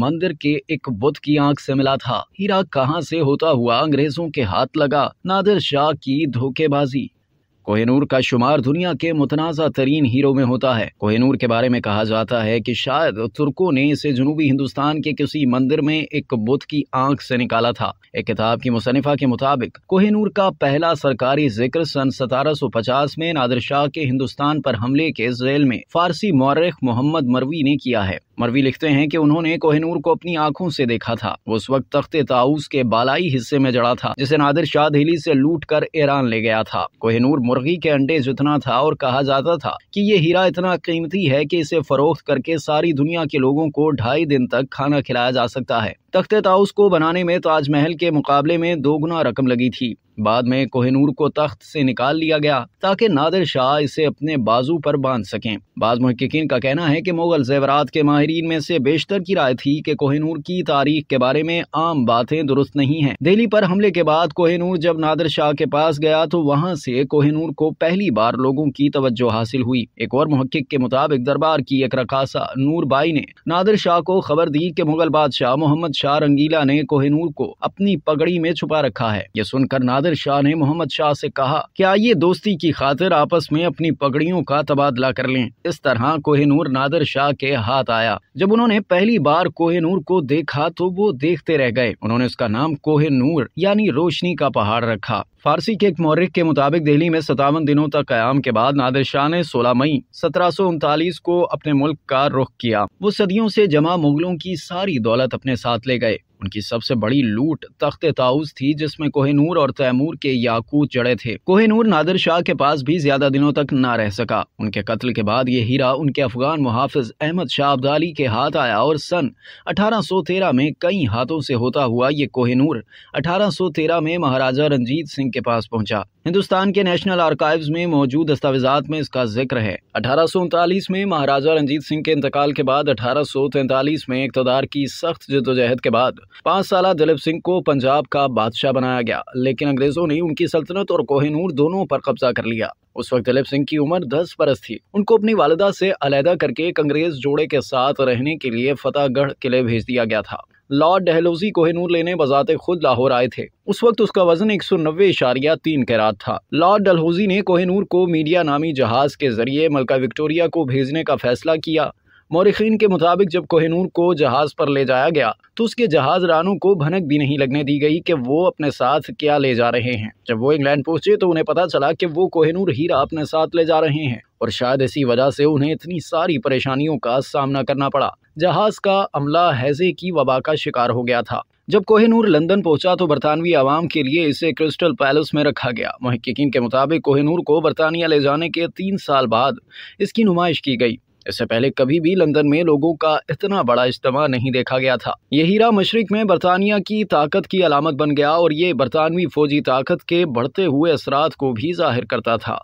मंदिर के एक बुत की आंख से मिला था। हीरा कहां से होता हुआ अंग्रेजों के हाथ लगा? नादिर शाह की धोखेबाजी। कोहिनूर का शुमार दुनिया के मुतनाज़ा तरीन हीरो में होता है। कोहिनूर के बारे में कहा जाता है कि शायद तुर्कों ने इसे जनूबी हिंदुस्तान के किसी मंदिर में एक बुत की आंख से निकाला था। एक किताब की मुसन्निफा के मुताबिक कोहिनूर का पहला सरकारी जिक्र सन 1750 में नादिर शाह के हिंदुस्तान पर हमले के झेल में फारसी मौर्रिख मोहम्मद मरवी ने किया है। मरवी लिखते हैं कि उन्होंने कोहिनूर को अपनी आंखों से देखा था। वो उस वक्त तख्ते ताऊस के बालाई हिस्से में जड़ा था, जिसे नादिर शाह दिल्ली से लूट कर ईरान ले गया था। कोहिनूर मुर्गी के अंडे जितना था और कहा जाता था कि ये हीरा इतना कीमती है कि इसे फरोख्त करके सारी दुनिया के लोगों को 2.5 दिन तक खाना खिलाया जा सकता है। तख्ते ताऊस को बनाने में ताजमहल के मुकाबले में 2 गुना रकम लगी थी। बाद में कोहिनूर को तख्त से निकाल लिया गया ताकि नादिर शाह इसे अपने बाजू पर बांध सकें। बाज़ मुहक्किकीन का कहना है कि मुगल ज़ेवरात के माहिरीन में से बेशतर की राय थी कि कोहिनूर की तारीख के बारे में आम बातें दुरुस्त नहीं हैं। दिल्ली पर हमले के बाद कोहिनूर जब नादिर शाह के पास गया तो वहां से कोहिनूर को पहली बार लोगों की तवज्जो हासिल हुई। एक और मुहक्किक के मुताबिक दरबार की एक रकासा नूर बाई ने नादिर शाह को खबर दी कि मुगल बादशाह मोहम्मद शाह रंगीला ने कोहिनूर को अपनी पगड़ी में छुपा रखा है। यह सुनकर नादिर शाह ने मोहम्मद शाह से कहा कि आइए दोस्ती की खातिर आपस में अपनी पगड़ियों का तबादला कर लें। इस तरह कोहिनूर नादिर शाह के हाथ आया। जब उन्होंने पहली बार कोहिनूर को देखा तो वो देखते रह गए। उन्होंने उसका नाम कोहिनूर यानी रोशनी का पहाड़ रखा। फारसी के एक मौर्रिख के मुताबिक दिल्ली में 57 दिनों तक कयाम के बाद नादिर शाह ने 16 मई 1739 को अपने मुल्क का रुख किया। वो सदियों से जमा मुगलों की सारी दौलत अपने साथ ले गए। उनकी सबसे बड़ी लूट तख्ते ताऊस थी, जिसमें कोहिनूर और तैमूर के याकूत जड़े थे। कोहिनूर नादिर शाह के पास भी ज्यादा दिनों तक न रह सका। उनके कत्ल के बाद ये हीरा उनके अफगान मुहाफिज अहमद शाह अब्दाली के हाथ आया और सन 1813 में कई हाथों से होता हुआ ये कोहिनूर 1813 में महाराजा रंजीत सिंह के पास पहुंचा। हिंदुस्तान के नेशनल आर्काइव्स में मौजूद दस्तावेजात में इसका जिक्र है। 1839 में महाराजा रंजीत सिंह के इंतकाल के बाद 1843 में इक़्तिदार की सख्त जद्दोजहद के बाद 5 साल दिलीप सिंह को पंजाब का बादशाह बनाया गया, लेकिन अंग्रेजों ने उनकी सल्तनत और कोहिनूर दोनों पर कब्जा कर लिया। उस वक्त दिलीप सिंह की उम्र 10 बरस थी। उनको अपनी वालिदा से अलहदा करके एक अंग्रेज जोड़े के साथ रहने के लिए फतेहगढ़ किले भेज दिया गया था। लॉर्ड डलहौजी कोहिनूर लेने बजाते खुद लाहौर आए थे। उस वक्त उसका वजन 190.3 कैरात था। लॉर्ड डलहौजी ने कोहिनूर को मीडिया नामी जहाज के जरिए मलका विक्टोरिया को भेजने का फैसला किया। मौरिखीन के मुताबिक जब कोहिनूर को जहाज पर ले जाया गया तो उसके जहाज रानों को भनक भी नहीं लगने दी गई कि वो अपने साथ क्या ले जा रहे हैं। जब वो इंग्लैंड पहुंचे तो उन्हें पता चला कि वो कोहिनूर हीरा अपने साथ ले जा रहे हैं, और शायद इसी वजह से उन्हें इतनी सारी परेशानियों का सामना करना पड़ा। जहाज का अमला हैजे की वबा का शिकार हो गया था। जब कोहिनूर लंदन पहुंचा तो बरतानवी आवाम के लिए इसे क्रिस्टल पैलेस में रखा गया। मुहक्किकीन के मुताबिक कोहिनूर को बरतानिया ले जाने के 3 साल बाद इसकी नुमाइश की गई। इससे पहले कभी भी लंदन में लोगों का इतना बड़ा इज्तिमा नहीं देखा गया था। ये हीरा मशरिक में बरतानिया की ताकत की अलामत बन गया और ये बरतानवी फौजी ताकत के बढ़ते हुए असरात को भी जाहिर करता था।